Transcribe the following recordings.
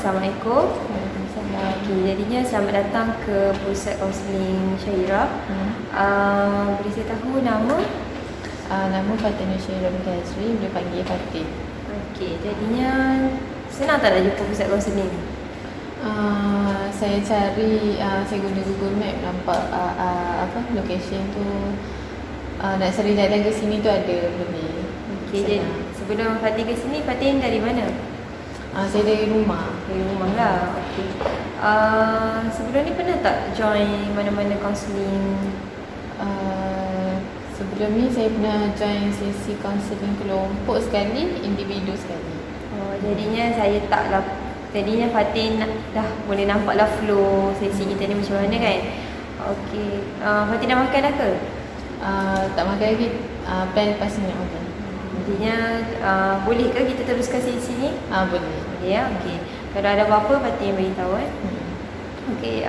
Assalamualaikum. Waalaikumsalam. Okay, jadinya selamat datang ke Pusat Kaunseling Syahira. Boleh saya tahu nama? Nama Fatin Syahira binti Azri, boleh panggil Fatin. Okey, jadinya senang tak nak jumpa Pusat Kaunseling? Saya cari, saya guna Google Map, nampak location tu. Nak cari jalan ke sini tu ada, boleh. Okey, jadi sebelum Fatin ke sini, Fatin dari mana? Saya dari rumah. Dari rumah lah. Okey. Sebelum ni pernah tak join mana-mana kaunseling? Sebelum ni saya pernah join sesi kaunseling kelompok sekali, individu sekali. Jadinya saya taklah. Jadinya Fatin dah boleh nampak lah flow sesi kita ni macam mana kan. Okey, Fatin dah makan dah ke? Tak makan lagi, plan lepas ni nak makan. Jadinya boleh ke kita teruskan sesi ni? Boleh. Boleh ya, okey. Kalau ada apa-apa Fatin beritahu Okey,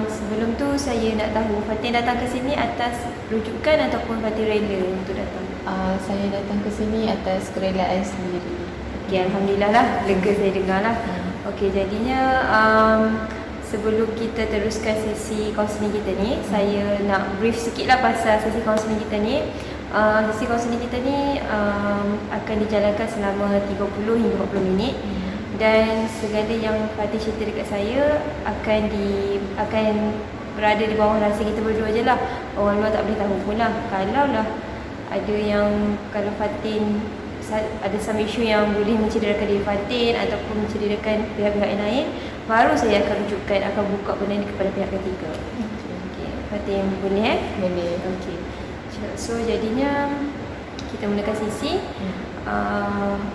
sebelum tu saya nak tahu Fatin datang ke sini atas rujukan ataupun Fatin rela untuk datang? Saya datang ke sini atas kerelaan sendiri. Okey, alhamdulillah lah, lega saya dengar lah. Okey, jadinya sebelum kita teruskan sesi kaunseling kita ni, saya nak brief sikit lah pasal sesi kaunseling kita ni. Sesi kaunseling kita ni akan dijalankan selama 30 hingga 40 minit. Dan segala yang Fatin cerita dekat saya akan berada di bawah rahsia kita berdua je lah. Orang luar tak boleh tahu pun lah. Kalau lah ada yang, kalau Fatin ada some issue yang boleh mencederakan diri Fatin ataupun mencederakan pihak-pihak yang lain, baru saya akan rujukan, akan buka benda ni kepada pihak ketiga. Okay. Fatin boleh Boleh. Okay. So jadinya kita mulakan sesi.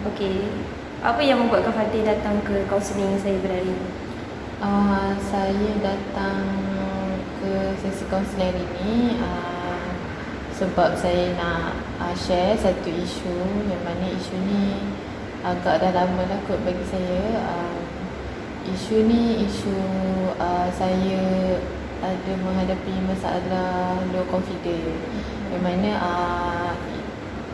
Okay. Apa yang membuatkan Fatin datang ke kaunseling saya pada hari ini? Saya datang ke sesi kaunseling hari ini sebab saya nak share satu isu yang mana isu ni agak dah lama dah kot bagi saya. Isu ni isu saya ada menghadapi masalah low confidence, yang mana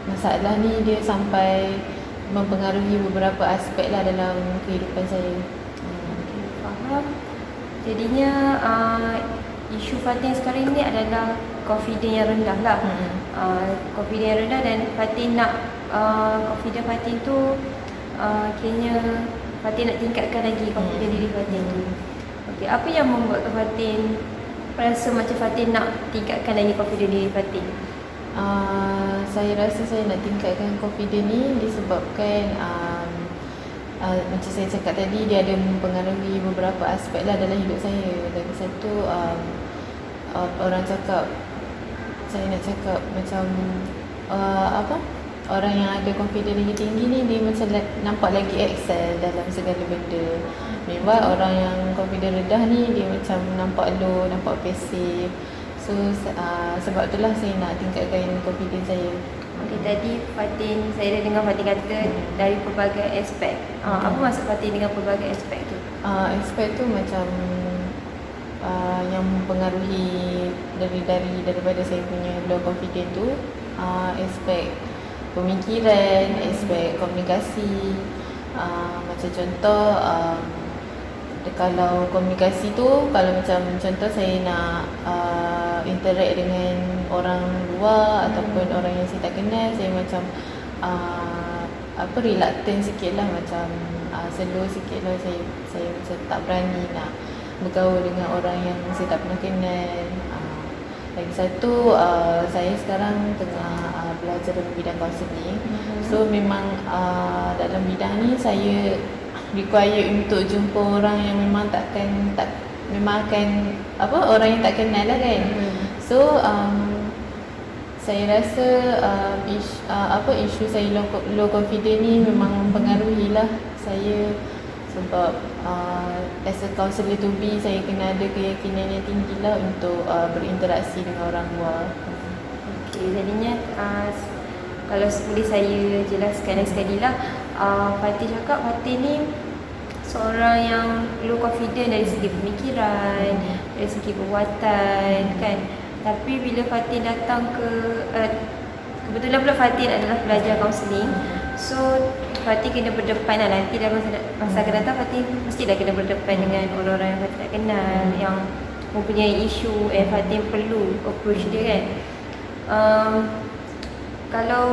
masalah ni dia sampai mempengaruhi beberapa aspek lah dalam kehidupan saya. Okay, faham. Jadinya isu Fatin sekarang ni adalah confidence yang rendah lah. Confidence yang rendah, dan Fatin nak confidence Fatin tu kayaknya Fatin nak tingkatkan lagi confidence diri Fatin tu. Okay, apa yang membuatkan Fatin rasa macam Fatin nak tingkatkan lagi confidence diri Fatin? Saya rasa saya nak tingkatkan confidence ni disebabkan macam saya cakap tadi, dia ada mempengaruhi beberapa aspek lah dalam hidup saya. Lagi satu, orang cakap, saya nak cakap macam orang yang ada confidence lagi tinggi ni, dia macam nampak lagi excel dalam segala benda. Memang orang yang confidence rendah ni, dia macam nampak low, nampak pasif. So sebab itulah saya nak tingkatkan confidence saya. Okay, tadi Fatin, saya dah dengar Fatin kata dari pelbagai aspek. Apa maksud Fatin dengan pelbagai aspek tu? Aspek tu macam yang mempengaruhi daripada saya punya low confidence tu, aspek pemikiran, aspek komunikasi. Macam contoh, kalau komunikasi tu, kalau macam contoh saya nak interact dengan orang luar ataupun orang yang saya tak kenal, saya macam reluctant sikit lah, macam slow sikit lah. Saya macam tak berani nak bergaul dengan orang yang saya tak pernah kenal. Lagi satu, saya sekarang tengah belajar dalam bidang kaunseling. So memang dalam bidang ni saya require untuk jumpa orang yang memang orang yang tak kenal lah kan. So saya rasa isu saya low confidence ni memang mempengaruhi lah saya, sebab as a counselor to be, saya kena ada keyakinan yang tinggi lah untuk berinteraksi dengan orang luar. Okay, jadinya kalau boleh saya jelaskan sekali lah, Fatin cakap Fatin ni seorang yang low confident dari segi pemikiran, dari segi perbuatan kan. Tapi bila Fatin datang ke kebetulan pula Fatin adalah pelajar kaunseling. So Fatih kena berdepan lah. Nanti dalam masa akan datang Fatih mestilah kena berdepan dengan orang-orang yang Fatih tak kenal, yang mempunyai isu Fatih perlu approach dia kan. Kalau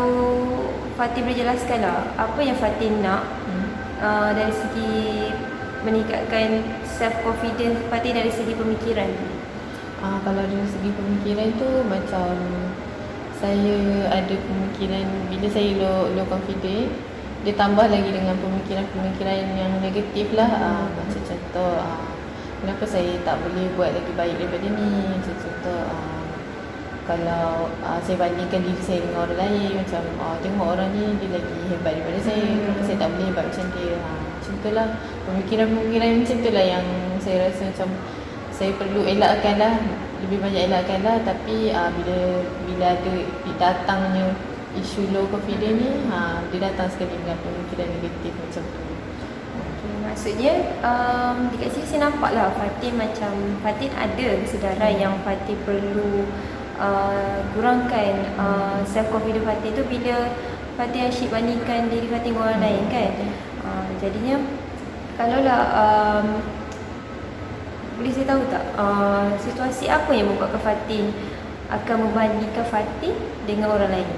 Fatih boleh jelaskan lah apa yang Fatih nak dari segi meningkatkan self confidence Fatih dari segi pemikiran tu. Kalau dari segi pemikiran tu macam saya ada pemikiran bila saya low confident, dia tambah lagi dengan pemikiran-pemikiran yang negatif lah. Macam contoh kenapa saya tak boleh buat lagi baik daripada ni. Macam contoh kalau saya bandingkan diri saya dengan orang lain, macam tengok orang ni dia lagi hebat daripada saya, kenapa saya tak boleh hebat macam dia. Macam tu lah, pemikiran-pemikiran macam tu lah yang saya rasa macam saya perlu elakkan lah, lebih banyak elakkan lah. Tapi bila ada datangnya isu low confidence ni, dia datang sekali dengan pemikiran negatif macam tu. Maksudnya dekat sini saya nampak lah Fatih macam Fatih ada kesedaran yang Fatih perlu kurangkan self confidence Fatih tu bila Fatih asyik bandingkan diri Fatih dengan orang lain kan. Jadinya kalaulah boleh saya tahu tak situasi apa yang membuatkan Fatih akan membandingkan Fatih dengan orang lain?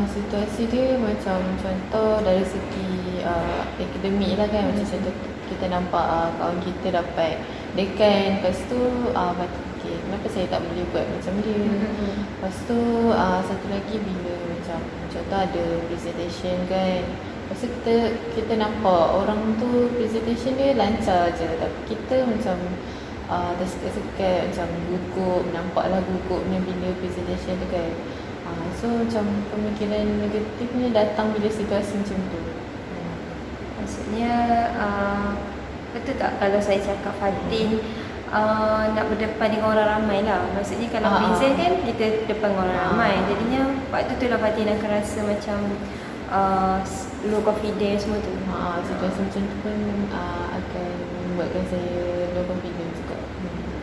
Situasi dia macam contoh dari segi akademik lah kan. Macam contoh kita nampak kawan kita dapat dekan, lepas tu Fatih fikir kenapa saya tak boleh buat macam dia. Lepas tu satu lagi bila macam contoh ada presentation kan, lepas tu kita nampak orang tu presentation dia lancar je, tapi kita macam tersekat-sekat, macam gugup, nampaklah gugupnya bila presentation tu kan. So macam pemikiran negatifnya datang bila situasi macam tu. Maksudnya betul tak kalau saya cakap Fatih nak berdepan dengan orang ramai lah. Maksudnya kalau present kan kita depan dengan orang ramai, jadinya waktu tu lah Fatih akan rasa macam low confidence semua tu. Situasi macam tu pun akan membuatkan saya low confidence juga.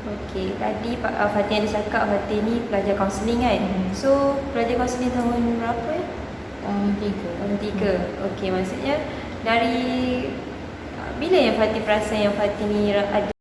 Okey, tadi Fatih ada cakap Fatih ni pelajar kaunseling kan. So pelajar kaunseling tahun berapa ya? Tahun 3. Okey, maksudnya dari bila yang Fatih perasan yang Fatih ni ada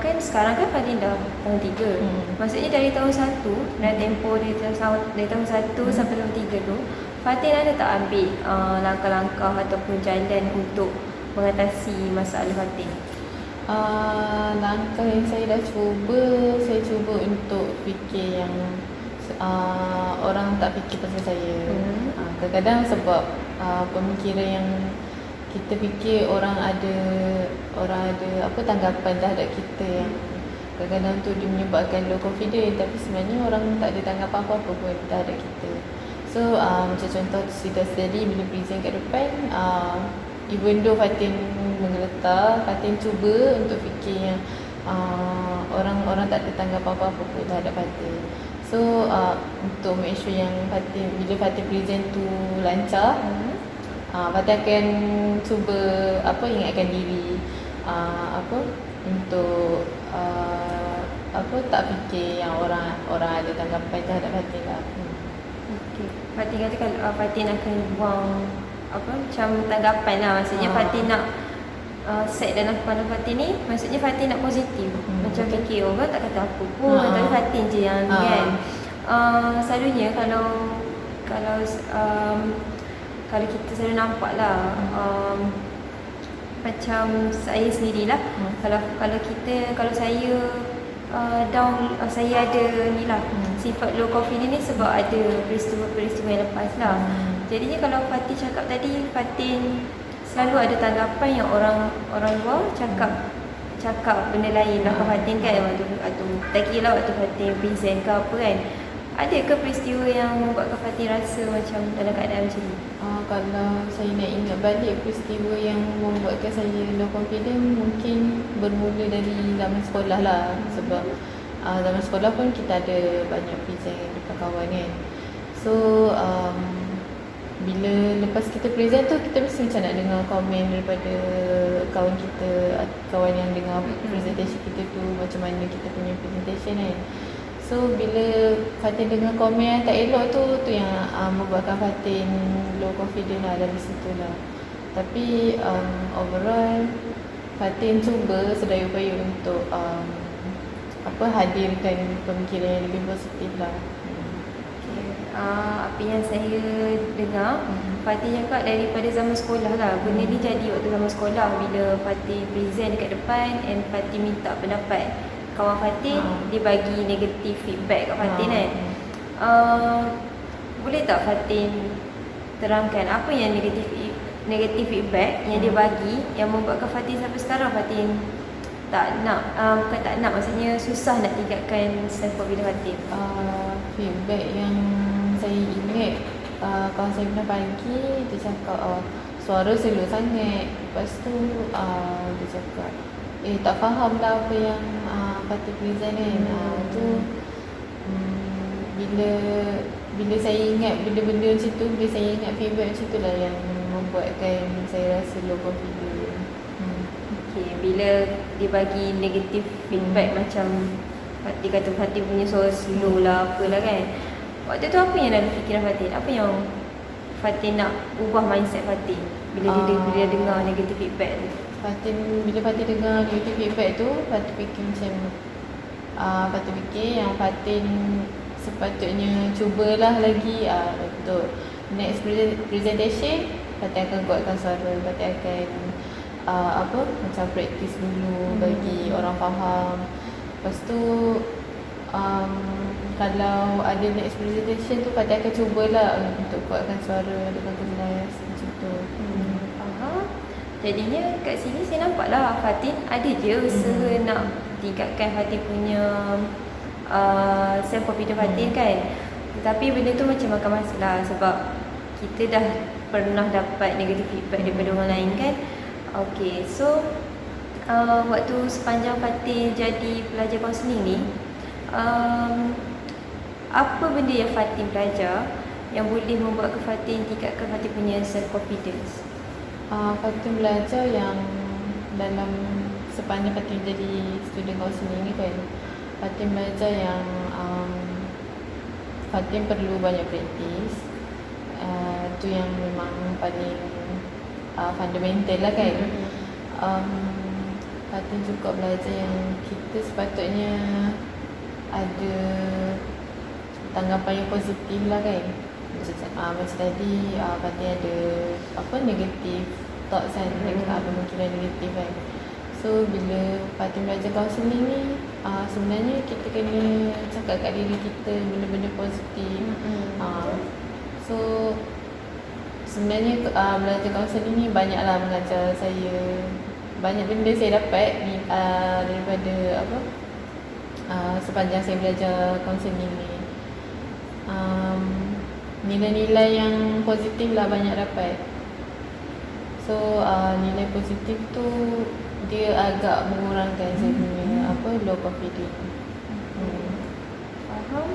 kan sekarang kan Fatih dah tahun 3. Maksudnya dari tahun 1 dan tempoh dari tahun 1 sampai tahun 3 tu Fatih ada tak ambil langkah-langkah ataupun jalan untuk mengatasi masalah Fatih? Langkah yang saya dah cuba, saya cuba untuk fikir yang orang tak fikir pasal saya. Kadang-kadang sebab pemikiran yang kita fikir orang ada apa tanggapan terhadap kita yang kadang-kadang tu dia menyebabkan low confidence, tapi sebenarnya orang tak ada tanggapan apa-apa pun terhadap kita. So macam contoh sudah tadi bila present kat depan, even though Fatin menggeletar, Fatin cuba untuk fikir yang orang-orang tak ada tanggapan apa-apa pun terhadap Fatin. So untuk make sure yang bila Fatin present tu lancar, Fatin akan cuba ingatkan diri untuk tak fikir yang orang ada tanggapan terhadap Fatin lah. Okey. Fatin kata kalau Fatin akan buang macam tanggapan lah. Maksudnya Fatin nak set dalam kepala Fatin ni, maksudnya Fatin nak positif. Macam fikir orang tak kata apa pun, tapi Fatin je yang ni kan. Selalunya kalau kita selalu nampak lah, macam saya sendirilah, kalau saya down, saya ada ni lah, sifat low confidence ni sebab ada peristiwa-peristiwa yang lepas lah. Jadinya kalau Fatin cakap tadi, Fatin selalu ada tanggapan yang orang luar cakap benda lain lah ke Fatin kan, waktu tak kira lah waktu Fatin present ke apa kan. Ada ke peristiwa yang membuatkan Fatin rasa macam dalam keadaan macam ni? Kalau saya nak ingat balik peristiwa yang membuatkan saya low confidence, mungkin bermula dari zaman sekolah lah. Sebab zaman sekolah pun kita ada banyak present dekat kawan kan. So bila lepas kita present tu, kita mesti macam nak dengar komen daripada kawan kita, kawan yang dengar presentation kita tu, macam mana kita punya presentation kan. So bila Fatin dengar komen yang tak elok tu yang membuatkan Fatin low confidence lah dari situ lah. Tapi overall Fatin cuba sedaya upaya untuk hadirkan pemikiran yang lebih positif lah. Apa yang saya dengar, Fatin cakap daripada zaman sekolah lah. Benda ni jadi waktu zaman sekolah, bila Fatin present dekat depan and Fatin minta pendapat kawan Fatin, dia bagi negative feedback kat Fatin kan. Boleh tak Fatin terangkan apa yang negative feedback yang dia bagi, yang membuatkan Fatin sampai sekarang Fatin tak nak, bukan tak nak, maksudnya susah nak tingkatkan self-confidence Fatin? Feedback yang saya ingat, kawan saya pernah bagi, dia cakap suara slow sangat. Lepas tu dia cakap tak faham lah apa yang Fatin present kan. Tu bila saya ingat benda-benda macam tu, bila saya ingat feedback macam tu lah yang membuatkan saya rasa low confidence. Okay, bila dia bagi negative feedback macam dia kata Fatin punya suara slow lah apalah kan, waktu tu apa yang dalam fikiran Fatin? Apa yang Fatin nak ubah mindset Fatin bila dia dengar negative feedback tu? Bila Fatin dengar negative feedback tu, Fatin fikir macam Fatin fikir yang Fatin sepatutnya cubalah lagi untuk next presentation. Fatin akan kuatkan suara, Fatin akan macam practice dulu bagi orang faham. Lepas tu kalau ada next presentation tu, Fatin akan cubalah untuk kuatkan suara dengan jelas macam tu. Faham. Jadinya kat sini saya nampak lah Fatin ada je usaha nak tingkatkan Fatin punya self-confidence Fatin kan. Tetapi benda tu macam makan masa lah, sebab kita dah pernah dapat negative feedback daripada orang lain kan. Okay, so waktu sepanjang Fatin jadi pelajar kaunseling ni, apa benda yang Fatin belajar yang boleh membuat Fatin tingkatkan Fatin punya self-confidence? Fatin belajar yang dalam sepanjang Fatin jadi student counselling ni kan, Fatin belajar yang Fatin perlu banyak praktis. Tu yang memang paling fundamental lah kan. Fatin juga belajar yang kita sepatutnya ada tanggapan yang positif lah kan. Macam tadi Fatin ada negative thoughts kan, pemikiran negatif kan. So bila Fatin belajar counselling ni, sebenarnya kita kena cakap kat diri kita benda-benda positif. So sebenarnya belajar counselling ni banyaklah mengajar saya, banyak benda saya dapat daripada sepanjang saya belajar counselling ni. Nilai-nilai yang positif lah banyak dapat. So nilai positif tu dia agak mengurangkan saya punya low confidence. Faham.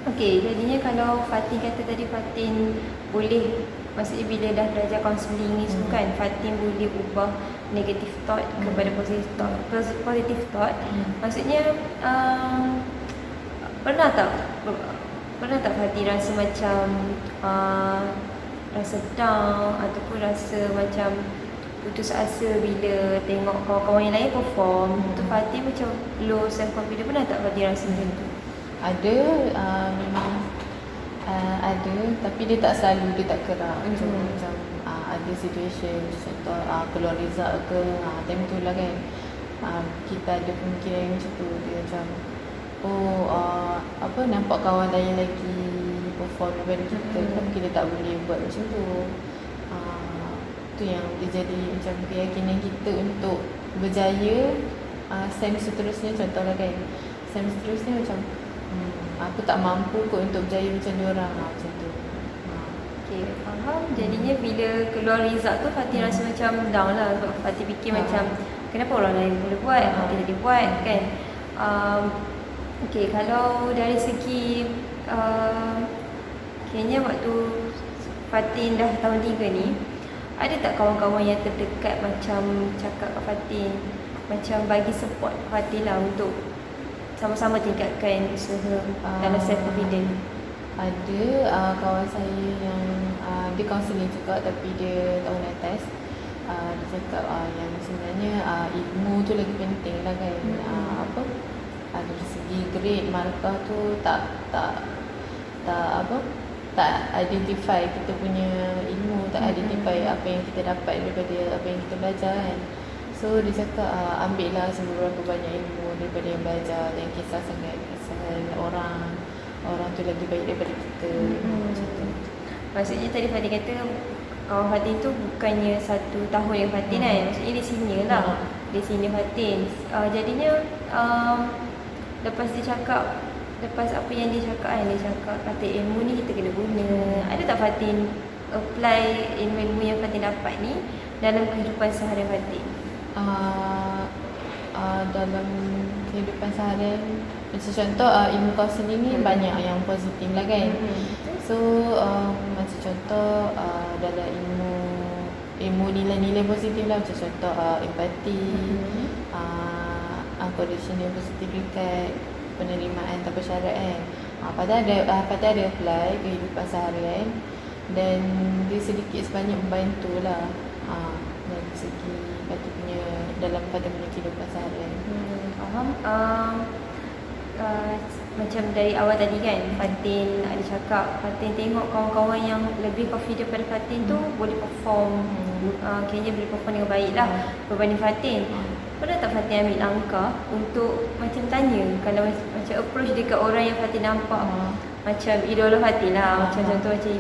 Okey, jadinya kalau Fatin kata tadi Fatin boleh, maksudnya bila dah belajar counselling ni semua kan, Fatin boleh ubah negative thought kepada positive thought. Maksudnya pernah tak Fatin rasa macam rasa down ataupun rasa macam putus asa bila tengok kawan-kawan yang lain perform, tu Fatin macam low self confidence? Pernah tak Fatin rasa macam tu? Ada, memang ada, tapi dia tak selalu, dia tak kerap. Macam ada situation, contoh keluar result ke, time tu lah kan, kita ada pemikiran macam tu. Dia macam nampak kawan lain lagi perform daripada kita, tapi kita tak boleh buat macam tu. Tu yang dia jadi macam keyakinan kita untuk berjaya. Sem seterusnya contohlah kan, sem seterusnya macam aku tak mampu kot untuk berjaya macam diorang, macam tu. Okay, faham. Jadinya bila keluar result tu Fatin rasa macam down lah, sebab Fatin fikir macam kenapa orang lain boleh buat, Fatin tak boleh buat kan. Okay, kalau dari segi kayaknya waktu Fatin dah tahun 3 ni, ada tak kawan-kawan yang terdekat macam cakap kat Fatin, macam bagi support Fatin lah untuk sama-sama tingkatkan usaha dalam self confidence? Ada kawan saya yang dia counselling juga, tapi dia tahun atas. Dia cakap yang sebenarnya ilmu tu lagi penting lah kan. Dari segi grade, markah tu tak identify kita punya ilmu, tak identify apa yang kita dapat daripada apa yang kita belajar kan. So dia cakap ambillah seberapa banyak ilmu daripada yang belajar, dan kisah sangat pasal orang tu lagi baik daripada kita. Macam tu. Maksudnya tadi Fatin kata kawan Fatin tu bukannya 1 tahun yang Fatin kan, maksudnya dia senior lah, dia senior Fatin. Jadinya lepas dia cakap, lepas apa yang dia cakap kan, dia cakap kata ilmu ni kita kena guna. Ada tak Fatin apply ilmu yang Fatin dapat ni dalam kehidupan seharian Fatin? Dalam kehidupan seharian, macam contoh ilmu counselling ni banyak yang positif lah kan. So macam contoh dalam ilmu nilai-nilai positif lah, macam contoh empati, unconditional positive regard, penerimaan tanpa syarat kan. Pada ada apply kehidupan seharian, dan dia sedikit sebanyak membantu lah dari segi Fatin punya, dalam Fatin punya kehidupan seharian. Faham. Macam dari awal tadi kan, Fatin ada cakap Fatin tengok kawan-kawan yang lebih confident pada Fatin tu boleh perform, kayaknya boleh perform dengan baik lah berbanding Fatin. Pernah tak Fatin ambil langkah untuk macam tanya, kalau macam approach dekat orang yang Fatin nampak macam idola Fatin lah, macam contoh macam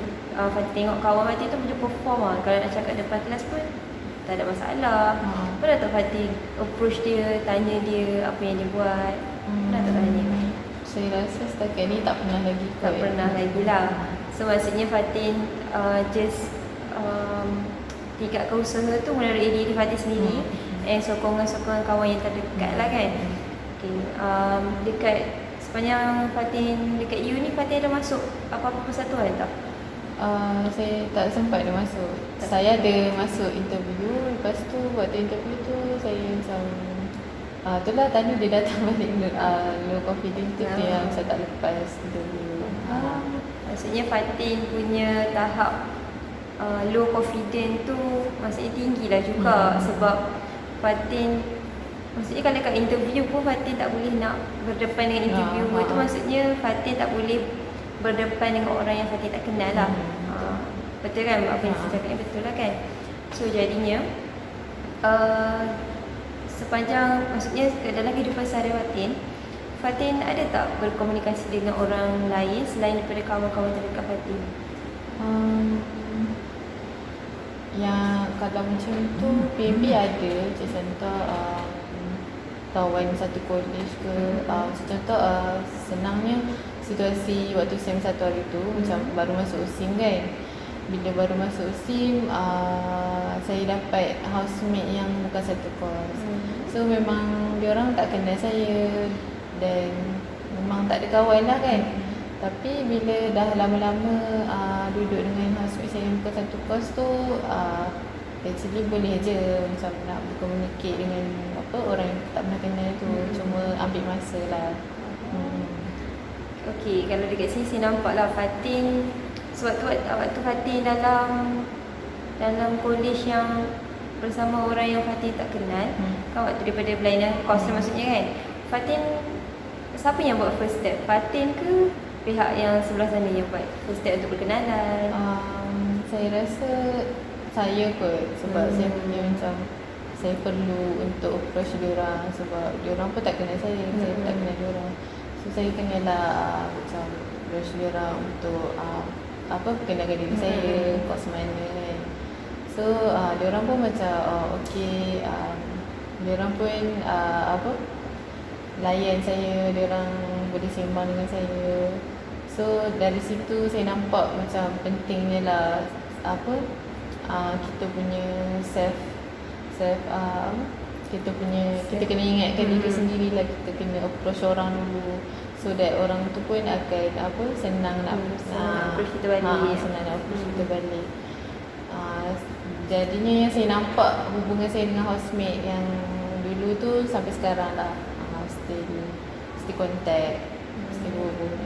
Fatin tengok kawan Fatin tu boleh perform lah, kalau nak cakap depan kelas pun tak ada masalah. Pernah tak Fatin approach dia, tanya dia apa yang dia buat? Pernah tak tanya? Saya rasa setakat ni tak pernah lagi kot. Tak pernah lagi lah. So maksudnya Fatin just tingkatkan usaha tu melalui diri Fatin sendiri, and sokongan-sokongan kawan yang terdekat lah kan. Okay. Dekat sepanjang Fatin dekat U ni, Fatin ada masuk apa-apa persatuan tak? Saya tak sempat ada masuk. Saya ada masuk interview, lepas tu waktu interview tu saya macam itulah tadi dia datang balik low confidence tu yang saya tak lepas interview. Maksudnya Fatin punya tahap low confidence tu maksudnya tinggi lah juga, sebab Fatin, maksudnya kalau kat interview pun Fatin tak boleh nak berdepan dengan interviewer tu, maksudnya Fatin tak boleh berdepan dengan orang yang Fatin tak kenal lah. Betul kan apa yang saya cakap ni, betul lah kan. So jadinya sepanjang, maksudnya dalam kehidupan seharian Fatin ada tak berkomunikasi dengan orang lain selain daripada kawan-kawan terdekat Fatin? Yang kalau macam tu maybe ada, macam contoh kawan satu college ke, macam contoh senangnya situasi waktu SEM 1 hari tu, macam baru masuk SIM kan, bila baru masuk SIM saya dapat housemate yang bukan satu kos. So memang diorang tak kenal saya dan memang tak ada kawan lah kan. Tapi bila dah lama-lama duduk dengan housemate saya yang bukan satu kos tu, actually boleh je macam nak communicate dengan orang yang tak pernah kenal tu. Cuma ambil masa lah. Okay, kalau dekat sini saya nampak lah Fatin, sebab waktu Fatin dalam college yang bersama orang yang Fatin tak kenal, kan waktu daripada blind course maksudnya kan, Fatin siapa yang buat first step? Fatin ke pihak yang sebelah sana yang buat first step untuk berkenalan? Saya rasa saya kot, sebab saya punya macam saya perlu untuk approach diorang sebab diorang pun tak kenal saya, saya pun tak kenal diorang. So saya kenalah macam approach diorang untuk perkenalkan diri saya, kos mana kan. So diorang pun macam okay, diorang pun layan saya, diorang boleh sembang dengan saya. So dari situ saya nampak macam pentingnya lah kita punya kita kena ingatkan diri sendiri lah, kita kena approach orang dulu so that orang tu pun akan senang nak approach kita balik. Senang nak approach kita balik. Jadinya yang saya nampak hubungan saya dengan housemate yang dulu tu sampai sekarang lah, still contact, still hubung.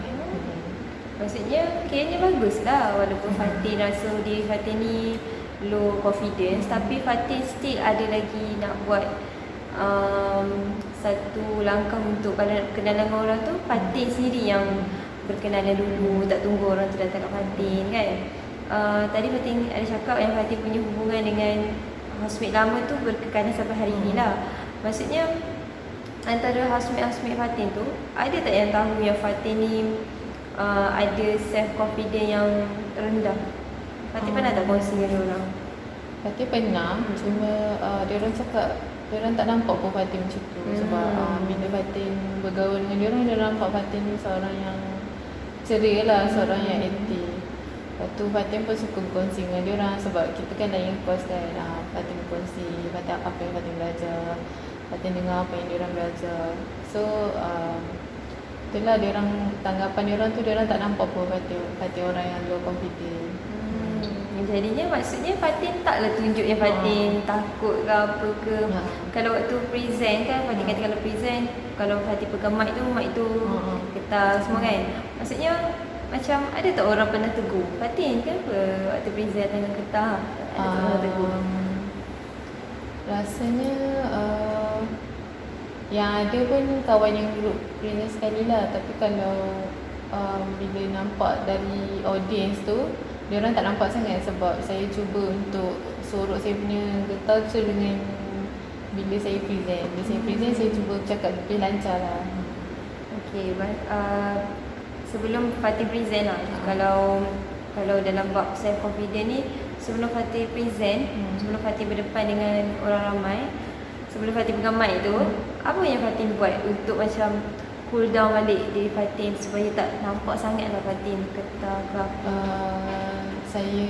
Maksudnya kiranya bagus lah, walaupun Fatin rasa diri Fatin ni low confidence, tapi Fatin still ada lagi nak buat satu langkah untuk kalau nak berkenalan dengan orang tu, Fatin sendiri yang berkenalan dulu, tak tunggu orang tu datang kat Fatin kan. Tadi Fatin ada cakap yang Fatin punya hubungan dengan housemate lama tu berkekalan sampai hari ni lah. Maksudnya antara housemate Fatin tu, ada tak yang tahu yang Fatin ni ada self confidence yang rendah? Fatin pernah tak kongsi dengan orang? Fatin pernah, cuma diorang cakap diorang tak nampak pun Fatin macam tu. Sebab bila Fatin bergaul dengan diorang nampak Fatin ni seorang yang ceria lah, seorang yang aktif. Lepas tu Fatin pun suka berkongsi dengan diorang sebab kita kan lain kos kan. Fatin berkongsi apa yang Fatin belajar, Fatin dengar apa yang diorang belajar. So itulah tanggapan diorang tu, diorang tak nampak pun Fatin orang yang low confident. Jadinya maksudnya Fatin taklah tunjuk yang Fatin takut ke apa ke. Kalau waktu present kan, Fatin kata kalau present, kalau Fatin pegang mic tu getar semua kan. Maksudnya macam ada tak orang pernah tegur Fatin kenapa waktu present dengan getar? Ada tak orang tegur? Rasanya yang ada pun kawan yang group present sekali lah. Tapi kalau bila nampak dari audience tu, diorang tak nampak sangat sebab saya cuba untuk sorok saya punya getar tu dengan bila saya present. Bila saya present, saya cuba cakap lebih lancar lah. Okay, sebelum Fatin present lah, kalau dalam bab self confidence ni, sebelum Fatin present, sebelum Fatin berdepan dengan orang ramai, sebelum Fatin pegang mic tu, apa yang Fatin buat untuk macam cool down balik diri Fatin supaya tak nampak sangat lah Fatin getar ke apa? Saya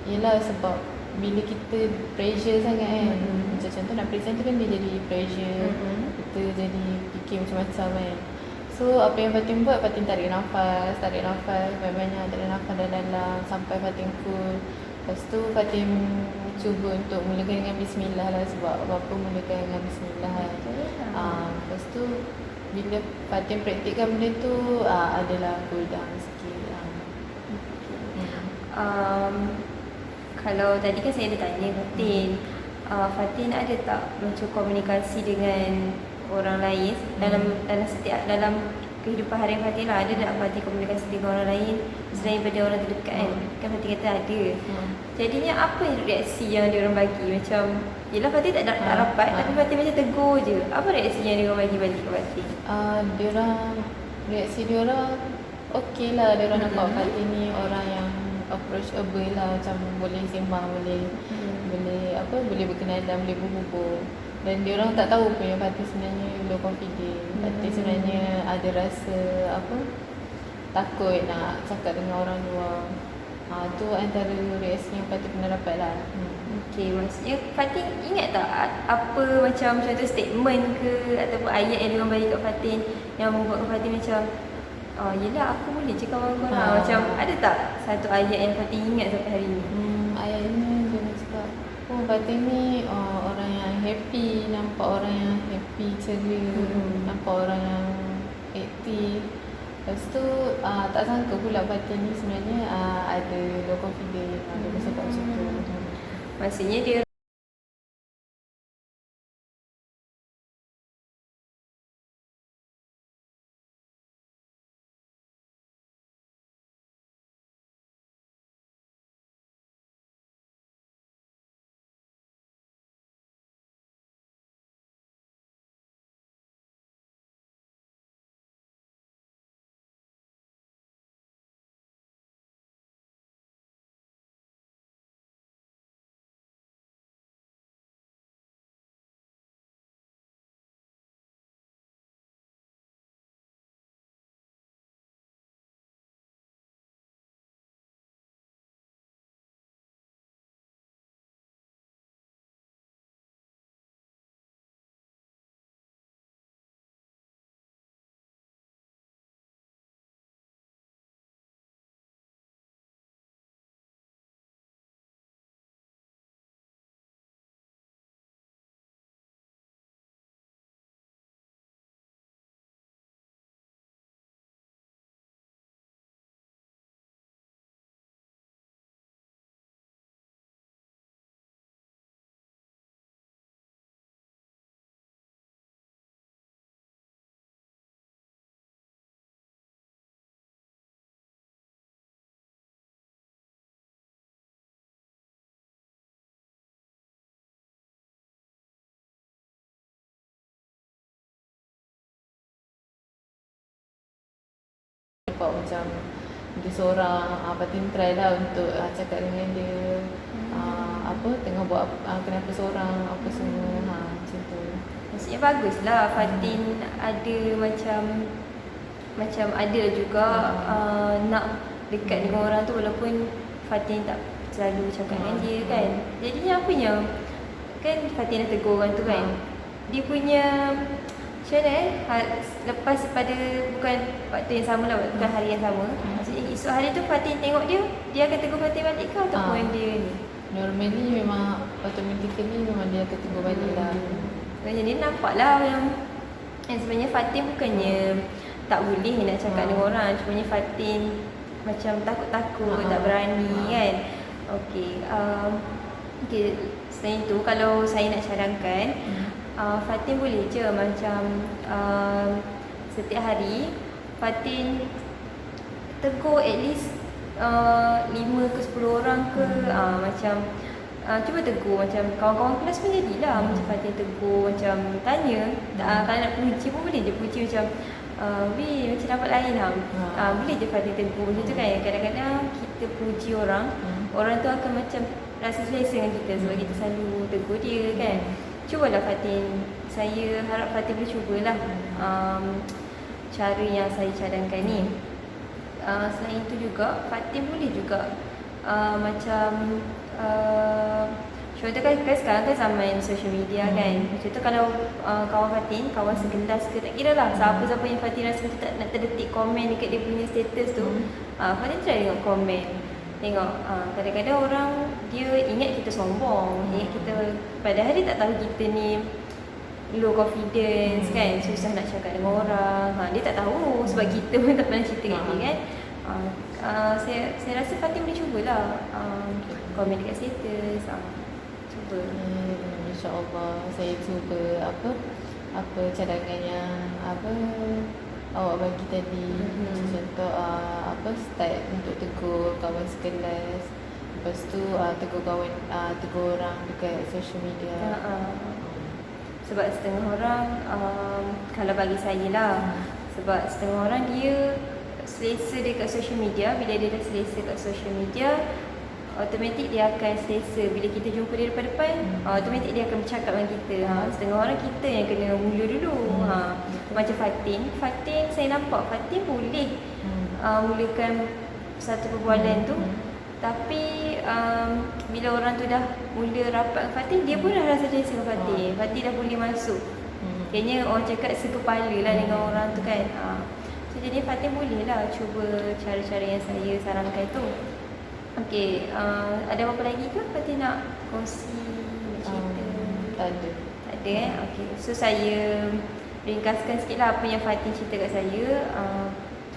yelah sebab bila kita pressure sangat kan, macam contoh nak present tu kan dia jadi pressure, kita jadi fikir macam-macam kan. So apa yang Fatin buat, Fatin tarik nafas banyak-banyak, tarik nafas dalam-dalam sampai Fatin cool. Lepas tu Fatin cuba untuk mulakan dengan bismillah lah, sebab apa-apa mulakan dengan bismillah kan. Lepas tu bila Fatin praktikkan benda tu, adalah cool down sikit. Kalau tadi kan saya ada tanya Fatin, Fatin ada tak macam komunikasi dengan orang lain dalam kehidupan harian Fatin lah, ada tak Fatin komunikasi dengan orang lain selain daripada orang terdekat kan? Kan Fatin kata ada. Jadinya apa reaksi yang diorang bagi? Macam yelah Fatin tak rapat, tapi Fatin macam tegur je. Apa reaksi yang diorang bagi balik ke Fatin? Reaksi diorang okey lah. Diorang nampak Fatin ni orang yang approachable lah, macam boleh sembang, boleh berkenalan, boleh berhubung. Dan diorang tak tahu pun yang Fatin sebenarnya low confident. Fatin sebenarnya ada rasa takut nak cakap dengan orang luar. Tu antara reaksi yang patut kena dapat lah. Okey, maksudnya Fatin ingat tak apa macam contoh statement ke ataupun ayat yang diorang bagi kat Fatin yang membuat Fatin macam yelah aku boleh je kawan korang. Macam ada tak satu ayat yang Fatin ingat sampai hari ni? Ayat ni dia cakap, oh Fatin ni orang yang happy, nampak orang yang happy, ceria, nampak orang yang aktif. Lepas tu tak sangka pula Fatin ni sebenarnya ada low confidence. Dia cakap macam tu. Maksudnya dia nampak macam dia seorang. Fatin try lah untuk cakap dengan dia tengah buat kenapa seorang apa semua macam tu. maksudnya baguslah Fatin ada macam ada juga nak dekat dengan orang tu walaupun Fatin tak selalu cakap dengan dia kan. Jadinya apa yang kan Fatin dah tegur orang tu kan. Dia punya macam mana lepas pada bukan waktu yang sama lah, bukan hari yang sama. Maksudnya esok hari tu Fatin tengok dia akan tegur Fatin balik ke ataupun dia ni? Normally memang automatically memang dia akan tegur balik lah. Sebenarnya dia nampak lah yang sebenarnya Fatin bukannya tak boleh nak cakap dengan orang. Cumanya Fatin macam takut-takut, tak berani kan. Okey, selain tu kalau saya nak cadangkan, Fatin boleh je macam setiap hari Fatin tegur at least 5 ke 10 orang ke. Macam cuba tegur macam kawan-kawan kelas pun jadilah. Macam Fatin tegur, macam tanya kalau nak puji pun boleh je puji macam Weh macam dapat lain boleh je Fatin tegur macam tu kan. Kadang-kadang kita puji orang, orang tu akan macam rasa selesa dengan kita sebab kita selalu tegur dia kan. Cubalah Fatin, saya harap Fatin boleh cubalah cara yang saya cadangkan ni. Selain itu juga Fatin boleh juga macam contoh kan sekarang kan zaman social media kan. Macam tu kalau kawan Fatin, kawan sekelas ke tak kira lah siapa-siapa yang Fatin rasa macam tak nak terdetik komen dekat dia punya status tu, Fatin try tengok komen. Tengok kadang-kadang orang dia ingat kita sombong, ingat kita padahal dia tak tahu kita ni low confidence kan, susah nak cakap dengan orang. Dia tak tahu sebab kita pun tak pernah cerita kat dia kan. Saya rasa Fatin boleh cubalah komen dekat status. Cuba. InsyaAllah saya cuba apa cadangan yang awak bagi tadi. Contoh start untuk tegur kawan sekelas. Lepas tu tegur orang dekat social media. Sebab setengah orang kalau bagi saya lah, sebab setengah orang dia selesa dekat social media. Bila dia dah selesa kat social media, automatik dia akan selesa bila kita jumpa dia depan-depan. Automatik dia akan bercakap dengan kita. Setengah orang kita yang kena mula dulu. Macam Fatin saya nampak Fatin boleh mulakan satu perbualan tu Tapi bila orang tu dah mula rapat dengan Fatin, dia pun dah rasa selesa dengan Fatin. Fatin dah boleh masuk. Kayaknya orang cakap sekepala lah dengan orang tu kan. So jadi Fatin boleh lah cuba cara-cara yang saya sarankan tu. Okey, ada apa lagi ke Fatin nak kongsi, nak cerita? Tak ada. Tak ada Okey, so saya ringkaskan sikit lah apa yang Fatin cerita kat saya.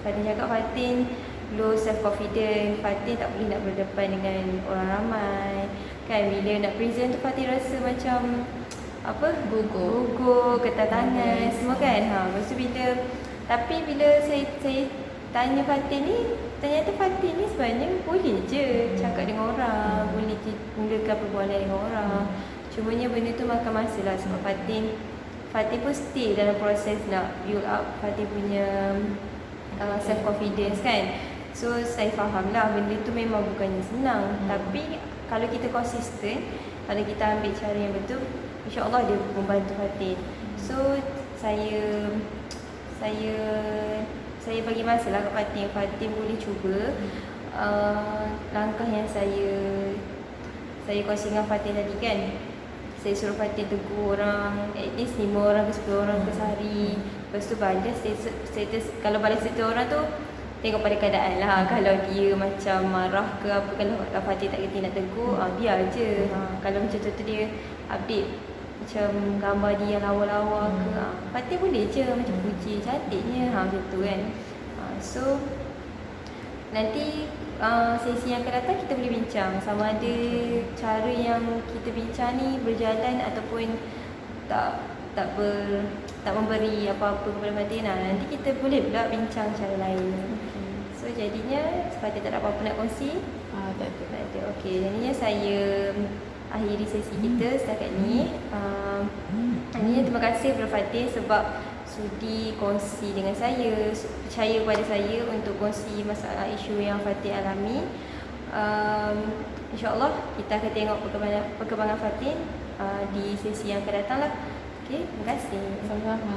Fatin cakap Fatin low self confidence, Fatin tak boleh nak berdepan dengan orang ramai kan. Bila nak present tu Fatin rasa macam apa, gugur, ketat tangan semua kan. Lepas tu tapi bila saya tanya Fatin ni, ternyata Fatin ni sebenarnya boleh je cakap dengan orang, boleh mulakan perbualan dengan orang. Cumanya benda tu makan masa lah sebab Fatin pun still dalam proses nak build up Fatin punya self confidence kan. So saya faham lah benda tu memang bukannya senang. Tapi kalau kita konsisten, kalau kita ambil cara yang betul, insya-Allah dia membantu Fatin. So saya bagi masa lah kat Fatin. Fatin boleh cuba langkah yang saya kongsi dengan Fatin tadi kan. Saya suruh Fatin tegur orang at least 5 orang ke 10 orang ke sehari. Lepas tu balas status. Kalau balas status orang tu tengok pada keadaan lah. Kalau dia macam marah ke apa, kalau Fatin tak kerti nak tegur, biar je. Kalau macam tu dia update macam gambar dia yang lawa-lawa ke, Fatin boleh je macam puji cantiknya, macam tu kan. So nanti sesi yang akan datang kita boleh bincang sama ada cara yang kita bincang ni berjalan ataupun tak memberi apa-apa kepada Fatin. Nanti kita boleh pula bincang cara lain. So jadinya Fatin tak ada apa-apa nak kongsi? Tak ada. Okey, jadinya saya akhiri sesi kita setakat ni. Jadinya terima kasih kepada Fatin sebab sudi kongsi dengan saya, percaya kepada saya untuk kongsi masalah isu yang Fatin alami. InsyaAllah kita akan tengok perkembangan Fatin di sesi yang akan datang lah. Okey, terima kasih. Sama-sama.